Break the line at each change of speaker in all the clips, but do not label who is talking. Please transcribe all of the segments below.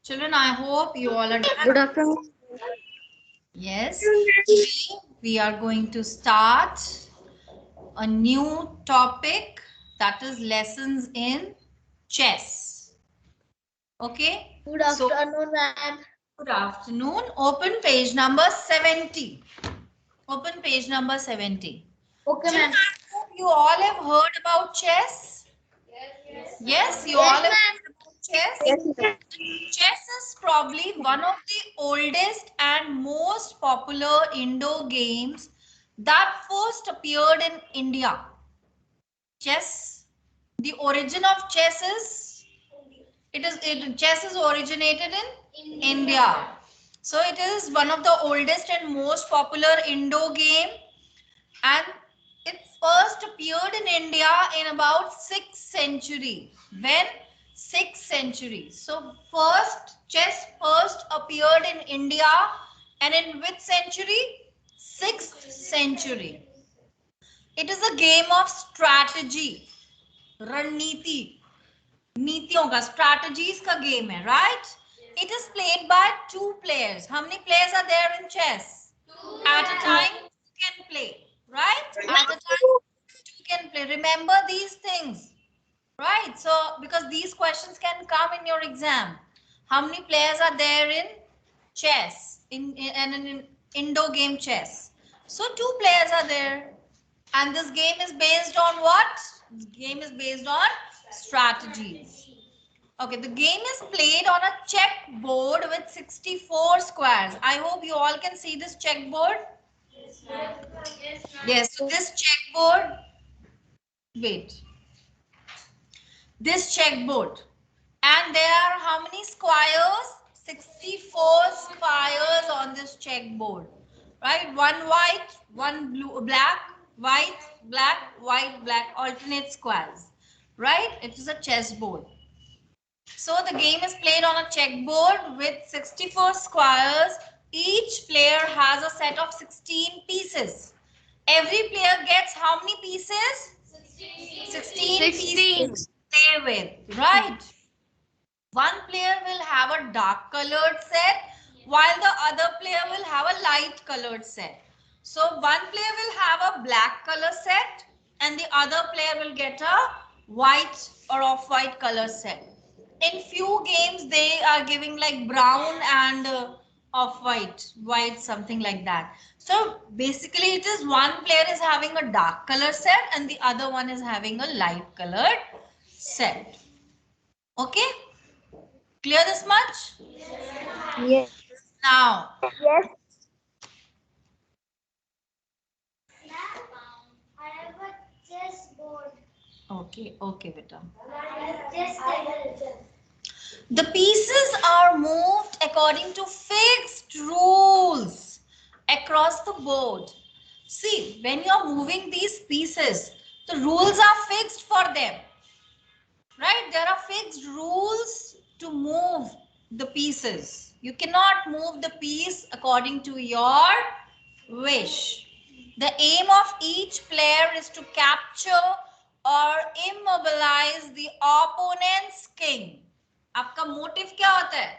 Children, I hope you all are done.
Good afternoon.
Yes. Today we are going to start a new topic, that is lessons in chess. Okay.
Good
So,
afternoon, ma'am.
good afternoon. Open page number 70. Open page number 70.
Okay,
Children,
ma'am.
I hope you all have heard about chess. Yes, you all
Yes,
have
ma'am.
heard about chess.
Yes, ma'am.
Chess is probably one of the oldest and most popular indoor games that first appeared in India. Chess, the origin of chess is originated in India. So it is one of the oldest and most popular indoor game, and it first appeared in India in about 6th century. When? 6th century. So first chess first appeared in India, and in which century? 6th century. It is a game of strategy, रणनीति, नीतियों का, strategies का game है, right? It is played by two players. How many players are there in chess? At a time, two can play, right? At a time, two can play. Remember these things, right? So, because these questions can come in your exam. How many players are there in chess, in indoor game chess? So, two players are there. And this game is based on what? This game is based on strategies. Okay, the game is played on a checkboard with 64 squares. I hope you all can see this checkboard. Yes, so this checkboard, wait, this checkboard. And there are how many squares? 64 squares on this checkboard. Right? One white, one blue, black, white, black, alternate squares. Right? It is a chessboard. So the game is played on a checkboard with 64 squares. Each player has a set of 16 pieces. Every player gets how many pieces? 16
16.
pieces to play with, right? One player will have a dark colored set while the other player will have a light colored set. So one player will have a black color set and the other player will get a white or off-white color set. In few games they are giving like brown and off-white, white, something like that. So basically it is one player is having a dark color set and the other one is having a light colored set. Okay? Clear this much?
Yes.
Now,
Yes.
okay, beta. The pieces are moved according to fixed rules across the board. See, when you're moving these pieces, the rules are fixed for them, right? There are fixed rules to move the pieces. You cannot move the piece according to your wish. The aim of each player is to capture or immobilize the opponent's king. आपका motive क्या होता है?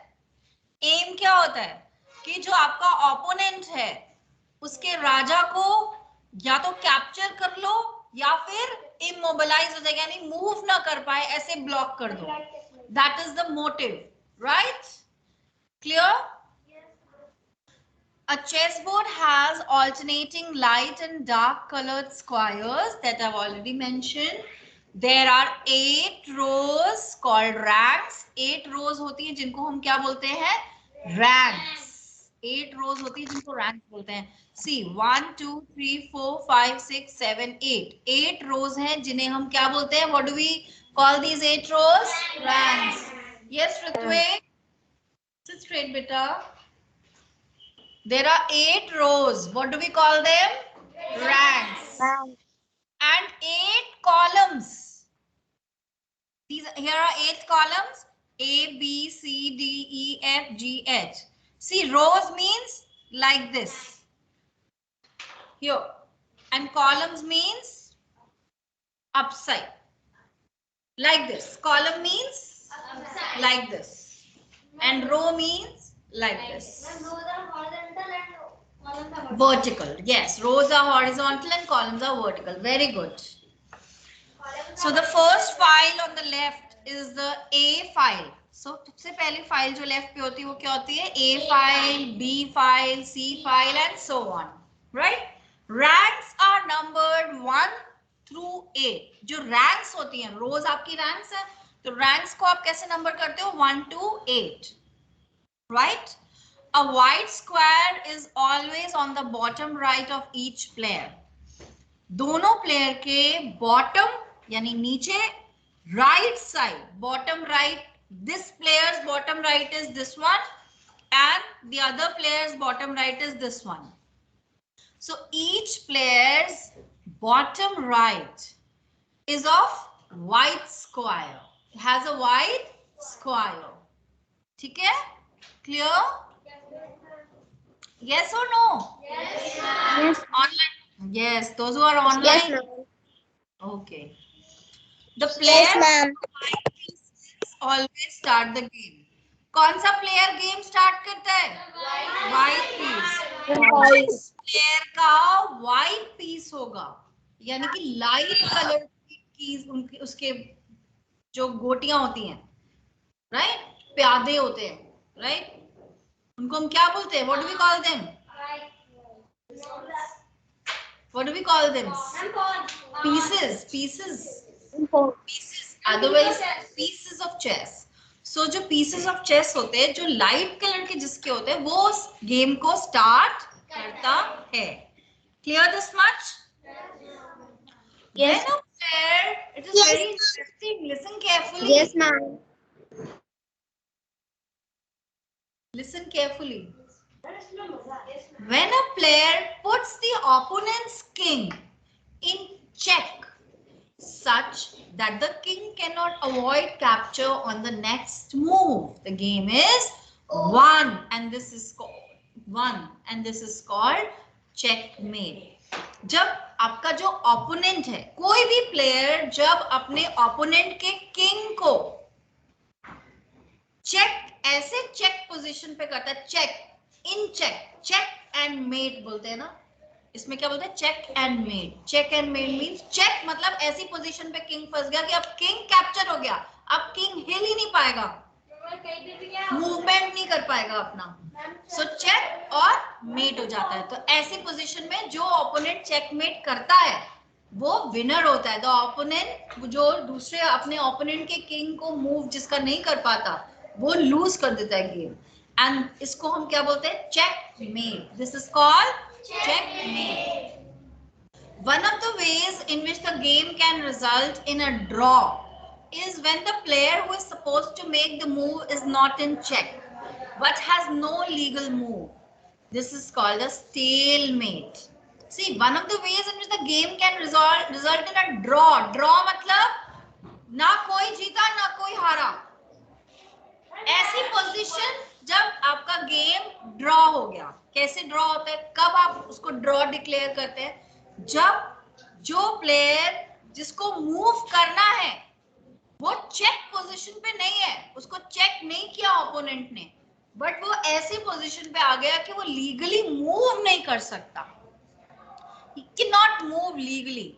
M क्या होता है कि जो आपका ओपोनेंट है उसके राजा को या तो कैप्चर कर लो या फिर इमोबिलाइज हो जाएगा, यानी मूव ना कर पाए, ऐसे ब्लॉक कर दो. That is the motive, right? Clear? A chessboard has alternating light and dark colored squares that I've already mentioned. There are 8 rows called ranks. 8 rows होती है जिनको हम क्या बोलते हैं? Ranks. 8 rows होती है जिनको ranks बोलते हैं. See, 1, 2, 3, 4, 5, 6, 7, 8. 8 rows हैं जिन्हें हम क्या बोलते हैं? What do we call these 8 rows? Ranks. Yes, Ritwik. Sit straight, beta. There are 8 rows. What do we call them? Ranks.
Ma'am.
And 8 columns. Here are 8 columns. A, B, C, D, E, F, G, H. See, rows means like this. Here. And columns means upside. Like this. Column means like this. and row means like this. Vertical. Yes, rows are horizontal and columns are vertical. Very good. So the first file on the left is the A file. So सबसे पहली file जो left पे होती है वो क्या होती है? A file, B file, C file and so on. Right? Ranks are numbered 1 through 8. जो ranks होती हैं, rows आपकी ranks है, तो ranks को आप कैसे नंबर करते हो? 1 to 8. Right? A white square is always on the bottom right of each player. दोनों प्लेयर के बॉटम यानी नीचे right side, bottom right, this players bottom right is this one and the other player's bottom right is this one. So each player's bottom right is of white square. It has a white square. ठीक है? Clear? Yes or no?
Yes.
Online? Yes, those who are online.
Yes, ma'am.
Okay. The
Yes,
player
ma'am.
always start the game. कौन सा player game start करता है? White piece. जिस player का white piece होगा यानी कि लाइट कलर की उसके जो गोटियां होती हैं, राइट, प्यादे होते हैं, राइट, उनको हम क्या बोलते हैं? What do we call them? What do we call them? Pieces. Pieces. Otherwise, pieces of chess. So जो pieces of chess होते हैं, जो light color के जिसके होते हैं, वो उस game को start करता है. Clear this much?
Yes.
When a player, it is very interesting. Listen carefully.
Yes, ma'am.
Listen carefully. When a player puts the opponent's king in check such that the king cannot avoid capture on the next move, the game is won, and this is called checkmate. जब आपका जो opponent है, कोई भी player जब अपने opponent के king को ऐसे चेक पोजीशन पे करता है, चेक एंड मेट बोलते हैं ना, इसमें क्या बोलते हैं? Check and mate. Check and mate means check मतलब ऐसी पोजीशन पे किंग फंस गया कि अब किंग कैप्चर हो गया, अब किंग हिल ही नहीं पाएगा, मूवमेंट नहीं कर पाएगा अपना. सो चेक और मेट हो जाता है. तो ऐसी पोजीशन में जो ओपोनेंट चेकमेट करता है वो विनर होता है. द ओपोनेंट जो दूसरे अपने ओपोनेंट के किंग को मूव जिसका नहीं कर पाता वो लूज कर देता है गेम, एंड इसको हम क्या बोलते हैं? Checkmate. This is called checkmate. One of the ways in which the game can result in a draw is when the player who is supposed to make the move is not in check but has no legal move. This is called a stalemate. See, one of the ways in which the game can result in a draw. Draw मतलब ना कोई जीता ना कोई हारा. ऐसी position जब आपका गेम ड्रॉ हो गया. कैसे ड्रॉ होता है? कब आप उसको ड्रॉ डिक्लेयर करते हैं? जब जो प्लेयर जिसको मूव करना है वो चेक पोजीशन पे नहीं है, उसको चेक नहीं किया ओपोनेंट ने, बट वो ऐसी पोजीशन पे आ गया कि वो लीगली मूव नहीं कर सकता. He cannot move legally.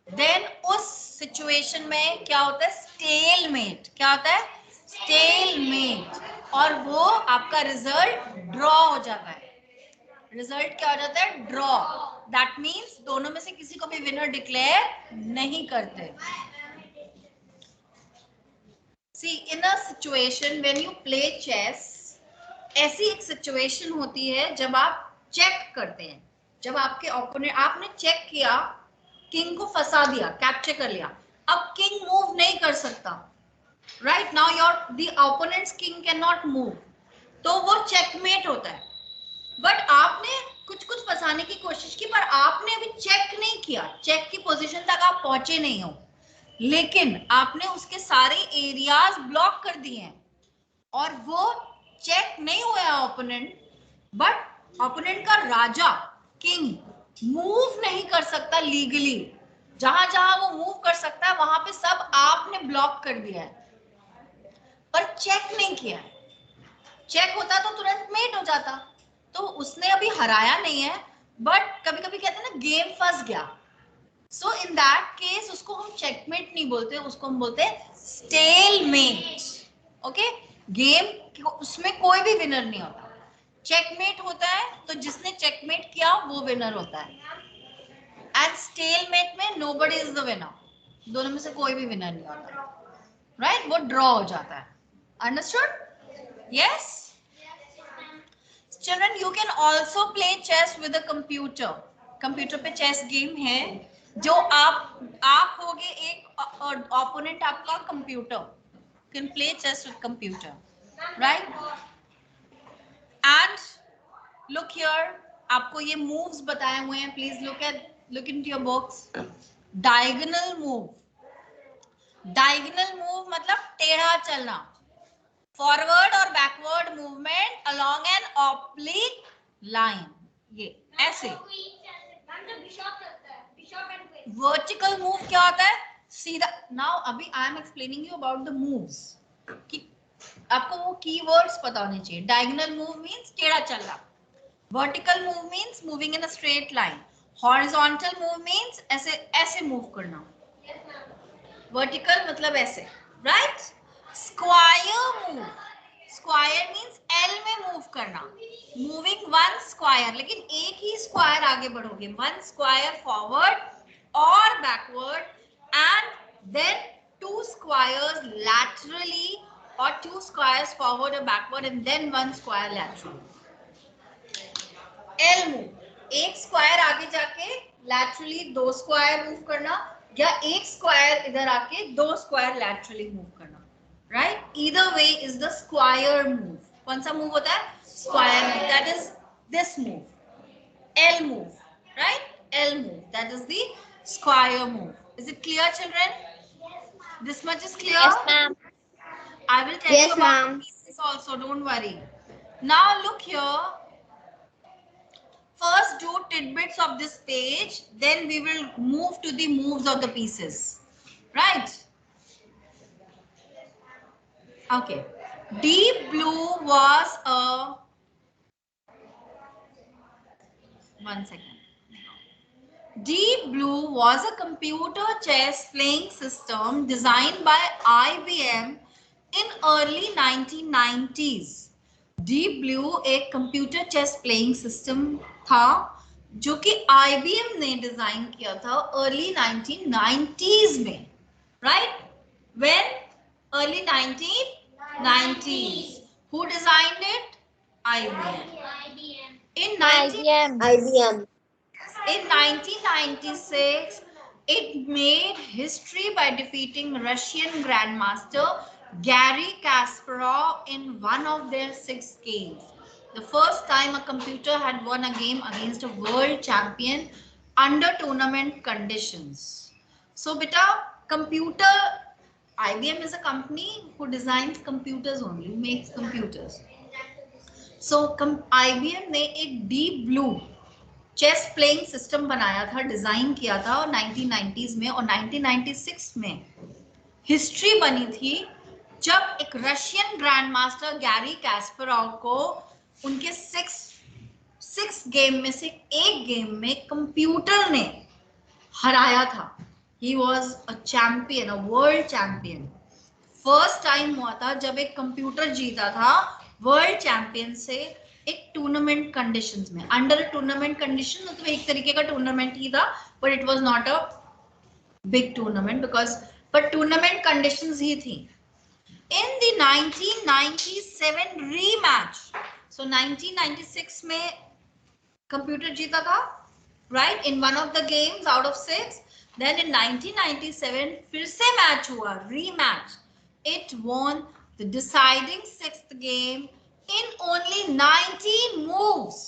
Then उस सिचुएशन में क्या होता है? स्टेलमेट. क्या होता है? स्टेलमेट. और वो आपका रिजल्ट ड्रॉ हो जाता है. रिजल्ट क्या हो जाता है? ड्रॉ. दैट मीन्स दोनों में से किसी को भी विनर डिक्लेयर नहीं करते. See, in a situation when you play chess, ऐसी एक सिचुएशन होती है जब आप चेक करते हैं, जब आपके ओपोनेंट, आपने चेक किया, किंग को फंसा दिया, कैप्चर कर लिया, अब किंग मूव नहीं कर सकता. Right now your the opponents king can not move, तो वो चेकमेट होता है. बट आपने कुछ फंसाने की कोशिश की पर आपने अभी चेक नहीं किया, चेक की पोजीशन तक आप पहुंचे नहीं हो, लेकिन आपने उसके सारे एरियाज ब्लॉक कर दिए हैं और वो चेक नहीं हुआ ओपोनेंट, बट ओपोनेंट का राजा किंग मूव नहीं कर सकता लीगली. जहां जहां वो मूव कर सकता है वहां पे सब आपने ब्लॉक कर दिया है पर चेक नहीं किया है. चेक होता तो तुरंत मेट हो जाता, तो उसने अभी हराया नहीं है, बट कभी कभी कहते हैं ना गेम फंस गया, सो इन दैट केस उसको हम चेकमेट नहीं बोलते, उसको हम बोलते हैं स्टेलमेट। ओके, गेम उसमें कोई भी विनर नहीं होता, चेकमेट होता है तो जिसने चेकमेट किया वो विनर होता है, एंड स्टेलमेट में नोबडी इज द विनर, दोनों में से कोई भी विनर नहीं होता, राइट, वो ड्रॉ हो जाता है। Understood? Yes children, you can also play chess with a computer, computer पे चेस गेम है, जो आप होगे एक ओपोनेंट आपका computer, can play chess with computer, right? And look here, आपको ये मूव्स बताए हुए हैं, please look into your books. Diagonal move, diagonal move मतलब टेढ़ा चलना, फॉरवर्ड और backward movement along an oblique line, ये ऐसे। वर्टिकल मूव क्या होता है? सीधा। नाउ अभी I am explaining you about the moves, कि आपको वो कीवर्ड्स पता होने चाहिए। डायगोनल मूव मींस टेढ़ा चलना, vertical move means moving in a straight line, horizontal move means ऐसे ऐसे मूव करना, वर्टिकल मतलब ऐसे, right? Square move, square means L में मूव करना, मूविंग वन स्क्वायर, लेकिन एक ही स्क्वायर आगे बढ़ोगे, वन स्क्वायर फॉरवर्ड और backward, and then two squares laterally और टू स्क्वायर्स फॉरवर्ड और backward, and then one square laterally. L move, एक स्क्वायर आगे जाके लैटरली दो स्क्वायर मूव करना, या एक स्क्वायर इधर आके दो स्क्वायर लैटरली मूव करना, right? Either way is the square move. कौन सा मूव होता है? Square move, that is this move, L move, right? L move, that is the square move. Is it clear children? This much is clear?
Yes, ma'am.
I will tell
Yes,
you about
ma'am.
the pieces also, don't worry. Now look here. First do tidbits of this page, then we will move to the moves of the pieces, right? Okay, Deep Blue was a, one second, Deep Blue was a computer chess playing system designed by IBM in early 1990s. Deep Blue एक computer chess playing system था जो कि IBM ने design किया था early 1990s में, right? When? Early 1990s. Who designed it? IBM. In
IBM.
In 1996, it made history by defeating Russian Grandmaster Garry Kasparov in one of their 6 games. The first time a computer had won a game against a world champion under tournament conditions. So, beta, computer, IBM is a company who designs computers only, who makes computers. So, IBM ने एक Deep Blue chess playing system बनाया था, design किया था और 1990s में, और 1996 में हिस्ट्री बनी थी जब एक रशियन ग्रैंड मास्टर गैरी कैस्परोव को उनके 6 गेम में से एक गेम में कंप्यूटर ने हराया था। He was a champion, a world champion. First time हुआ था जब एक कंप्यूटर जीता था वर्ल्ड चैंपियन से एक टूर्नामेंट कंडीशंस में, अंडर टूर्नामेंट कंडीशन, मतलब एक तरीके का टूर्नामेंट ही था, but it was not a big tournament because, but tournament conditions ही थी। इन द 1997 रीमैच, सो 1996 में कंप्यूटर जीता था, right, in one of the games out of 6, then in 1997 फिर से मैच हुआ, rematch, it won the deciding 6th game in only 19 moves.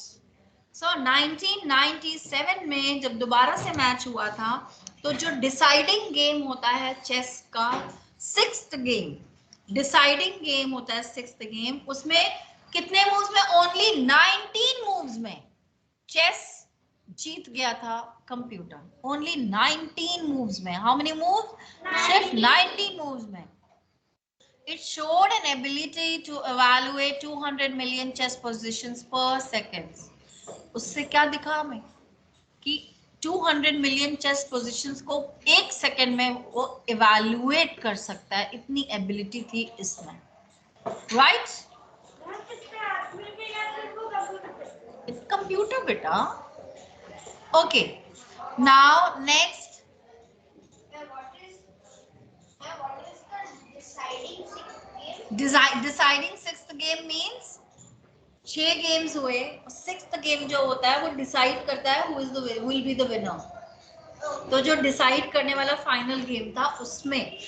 So 1997 में जब दोबारा से मैच हुआ था, तो जो डिसाइडिंग गेम होता है चेस का 6th गेम, डिसाइडिंग गेम होता है 6th गेम, उसमें कितने मूव्स में? ओनली 19 मूव्स में चेस जीत गया था कंप्यूटर, ओनली 19 मूव्स में। How many moves? सिर्फ 19 मूव्स में। It showed an ability to evaluate 200 million chess positions per second. उससे क्या दिखा हमें कि 200 मिलियन चेस पोजीशंस को एक सेकंड में वो इवैल्यूएट कर सकता है, इतनी एबिलिटी थी इसमें, राइट? कंप्यूटर बेटा. Okay, now next. Deciding sixth game means 6 games हुए, सिक्स्थ गेम जो होता है वो डिसाइड करता है who will be the winner. तो जो डिसाइड करने वाला फाइनल गेम था उसमें,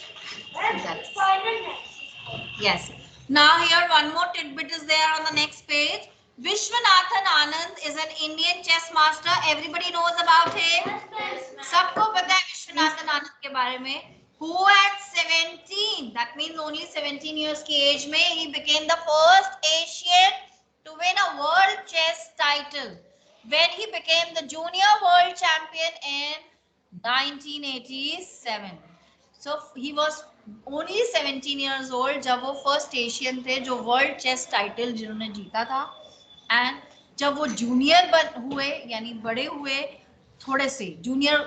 yes. Now here one more tidbit is there on the next page. Vishwanathan Anand is an Indian chess master. Everybody knows about him. सबको पता है विश्वनाथन आनंद के बारे में. Who at 17, that means only 17 years की as में, he became the first Asian to win a world chess title when he became the junior world champion in 1987. So he was only 17 years old जब वो first Asian थे जो world chess title जिन्होंने जीता था. And जब वो junior हुए यानी बड़े हुए, थोड़े से जूनियर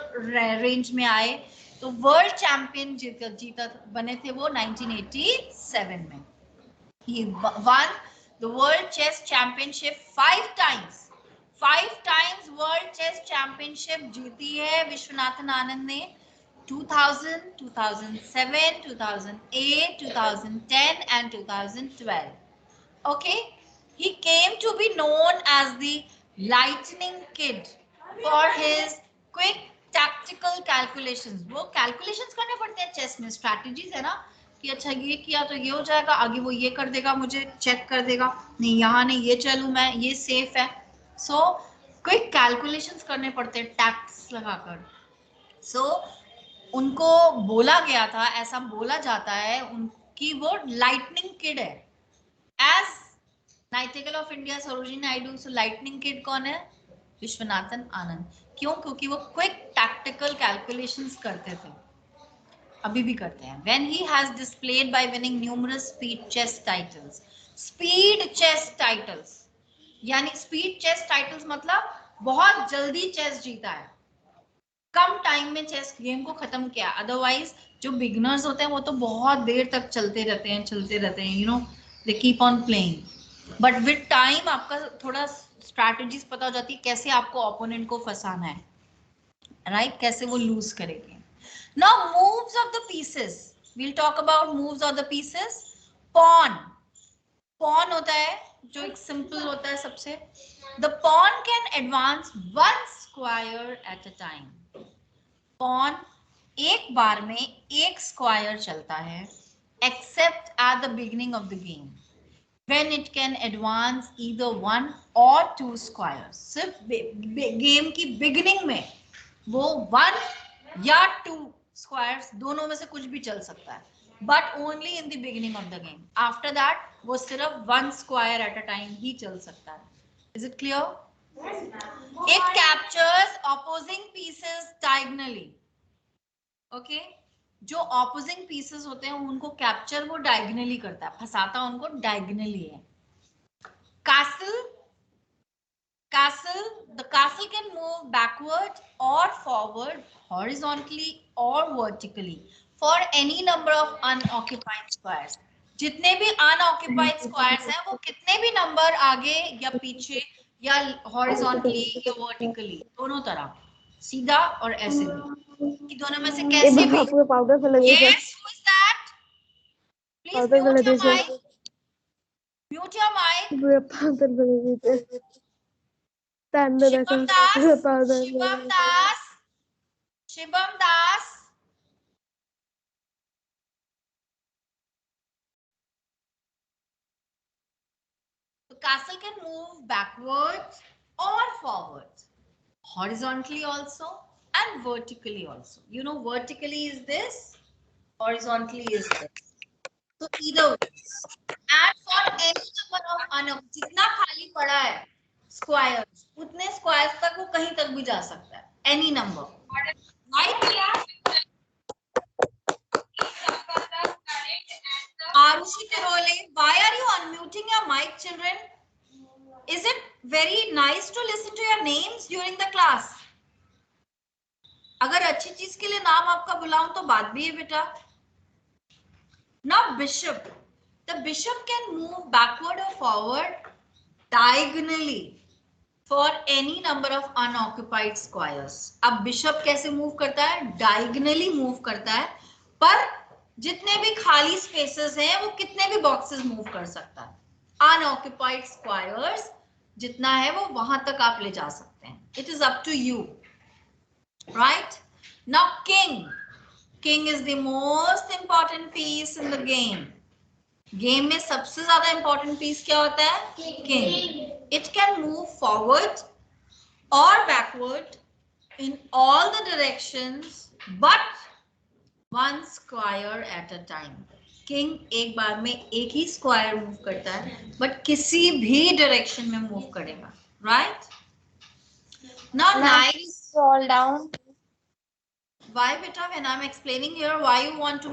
रेंज में आए, तो वर्ल्ड चैंपियन जीता बने थे वो 1987 में. He won the world chess championship 5 times. 5 times world chess championship जीती है विश्वनाथन आनंद ने. 2000, 2007, 2008, 2010 and 2012. Okay, he came to be known as the lightning kid for his quick tactical calculations. वो calculations करने पड़ते हैं चेस में, strategies है ना, कि अच्छा ये किया तो ये हो जाएगा, आगे वो ये कर देगा, मुझे चेक कर देगा, नहीं यहाँ नहीं ये चलूं मैं, ये सेफ है. So quick calculations करने पड़ते हैं टैक्ट्स लगाकर. So उनको बोला गया था, ऐसा बोला जाता है उनकी वो लाइटनिंग किड है. As nightingale of India Sarojini Naidu, so lightning kid कौन है? विश्वनाथन आनंद. क्यों? क्योंकि वो क्विक टैक्टिकल कैलकुलेशंस करते थे, अभी भी करते हैं. When he has displayed by winning numerous speed chess titles. Speed chess titles यानी स्पीड चेस टाइटल्स मतलब बहुत जल्दी चेस जीता है, कम टाइम में चेस गेम को खत्म किया. अदरवाइज जो बिगिनर्स होते हैं वो तो बहुत देर तक चलते रहते हैं, you know, they keep on playing. But with time आपका थोड़ा स्ट्रैटेजीज पता हो जाती है कैसे आपको ओपोनेंट को फंसाना है, राइट? कैसे वो लूज करेंगे. Now moves of the pieces, we'll talk about moves of the pieces. Pawn, pawn होता है जो एक सिंपल होता है सबसे. The pawn can advance 1 square at a time. Pawn एक बार में एक स्क्वायर चलता है, except at the beginning of the game when it can advance either 1 or 2 squares. सिर्फ गेम की बिगिनिंग में वो 1 या 2 स्क्वायर्स दोनों में से कुछ भी चल सकता है, but only in the beginning of the game. After that वो सिर्फ 1 स्क्वायर एट अ टाइम ही चल सकता है. Is it clear? It captures opposing pieces diagonally. Okay? जो opposing pieces होते हैं उनको कैप्चर वो डायगनली करता है, फंसाता उनको डायगनली है. Castle, the castle can move backward or forward, horizontally or vertically for any number of unoccupied squares. जितने भी unoccupied squares हैं वो कितने भी नंबर आगे या पीछे या हॉरिजॉन्टली या वर्टिकली, दोनों तरह, सीधा और ऐसे भी, कि दोनों में से कैसे भी. Yes, who is that? Please mute your mic. Mute your mic. Shibam Das. Shibam Das. The castle can move backwards or forwards, horizontally also and vertically also. You know, vertically is this, horizontally is this. So either way. And for any number of जितना खाली पड़ा है squares, उतने squares तक वो कहीं तक भी जा सकता है, any number. Right? Arushi Tirole, why are you unmuting your mic, children? Is it very nice to listen to your names during the class? अगर अच्छी चीज के लिए नाम आपका बुलाऊं तो बात भी है बेटा. Now bishop. The bishop can move backward or forward diagonally for any number of unoccupied squares. अब bishop कैसे move करता है? Diagonally move करता है, पर जितने भी खाली spaces हैं वो कितने भी boxes move कर सकता है. Unoccupied squares जितना है वो वहां तक आप ले जा सकते हैं. It is up to you, right? Now king. King is the most important piece in the game. Game में सबसे ज्यादा इंपॉर्टेंट पीस क्या होता है? King. It can move forward और backward in all the directions but one square at a time. King एक बार में एक ही स्क्वायर मूव करता है, बट किसी भी डायरेक्शन में मूव करेगा, right? Now night
Scroll down.
Why beta, when I'm explaining here, why you want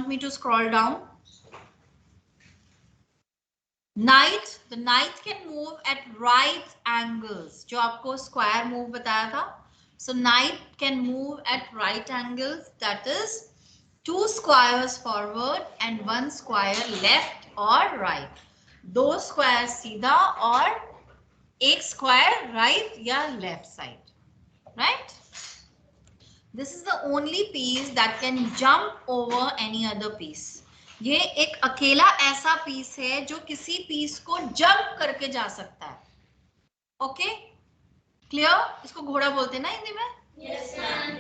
me to scroll down? Knight, the knight can move at right angles. जो आपको square move बताया था. So knight can move at right angles. That is 2 squares forward and 1 square left or right. 2 square सीधा और 1 square right या left side. Right? This is the only piece that can jump over any other piece. ये एक अकेला ऐसा piece है जो किसी पीस को जंप करके जा सकता है. Okay, clear? इसको घोड़ा बोलते हैं ना हिंदी में. Yes ma'am.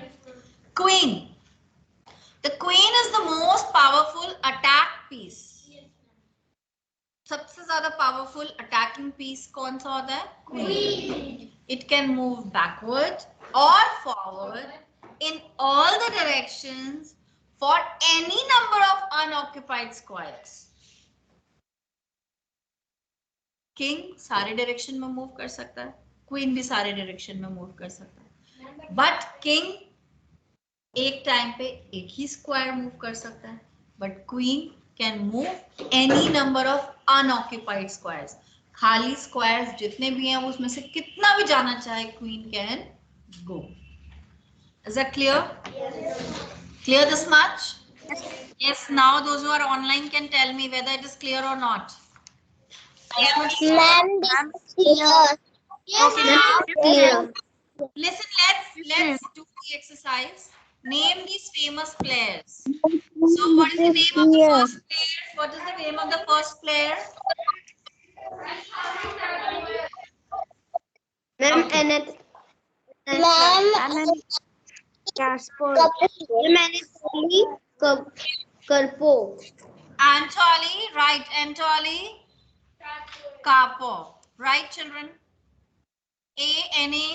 Queen. The queen is the most powerful attack piece. सबसे ज्यादा पावरफुल अटैकिंग पीस कौन सा होता है? Queen. It can move backward और forward in all the directions for any number of unoccupied squares. King सारे direction में move कर सकता है, क्वीन भी सारे डायरेक्शन में मूव कर सकता है, बट किंग एक टाइम पे एक ही स्क्वायर मूव कर सकता है, but queen can move any number of unoccupied squares. खाली स्क्वायर्स जितने भी हैं उसमें से कितना भी जाना चाहे queen can go. Is that clear? Yes. Clear this much? Yes. Yes. Now those who are online can tell me whether it is clear or not.
Ma'am, yes.
Okay. Now listen. Let's do the exercise. Name these famous players. So what is the name of the first player? What is the name of the first player?
Ma'am,
Okay.
Ma'am, Casper. Karpo.
Anatoly, right? Anatoly Karpov, right, children? Anatoly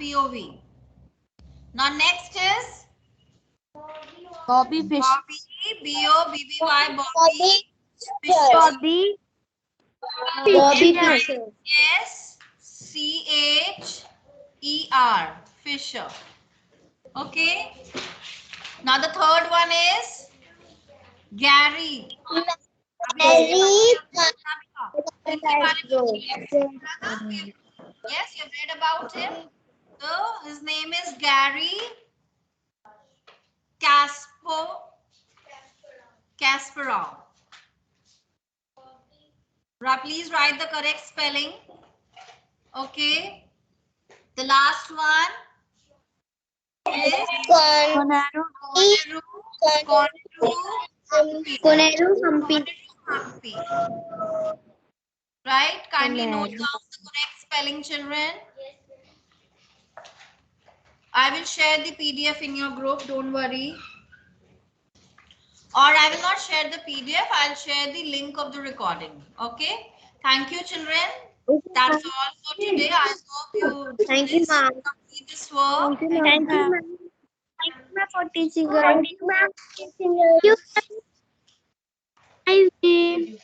Karpov. Now next is
Bobby Fish.
Bobby, Bobby, Bobby Fischer.
Bobby. Bobby Fischer.
Yes,Cher, Fisher. Okay. Now the third one is Gary. Yes, you've read about him. So his name is Gary Kasparov. Please write the correct spelling. Okay. The last one is
Koneru Hampi.
Right? Kindly note down the correct spelling, children. I will share the PDF in your group. Don't worry. Or I will not share the PDF. I'll share the link of the recording. Okay. Thank you, children. That's all for today. I hope you
Thank you, ma'am.
complete this work.
Thank you, ma'am. Thank you, ma'am, for teaching us. Thank you, ma'am.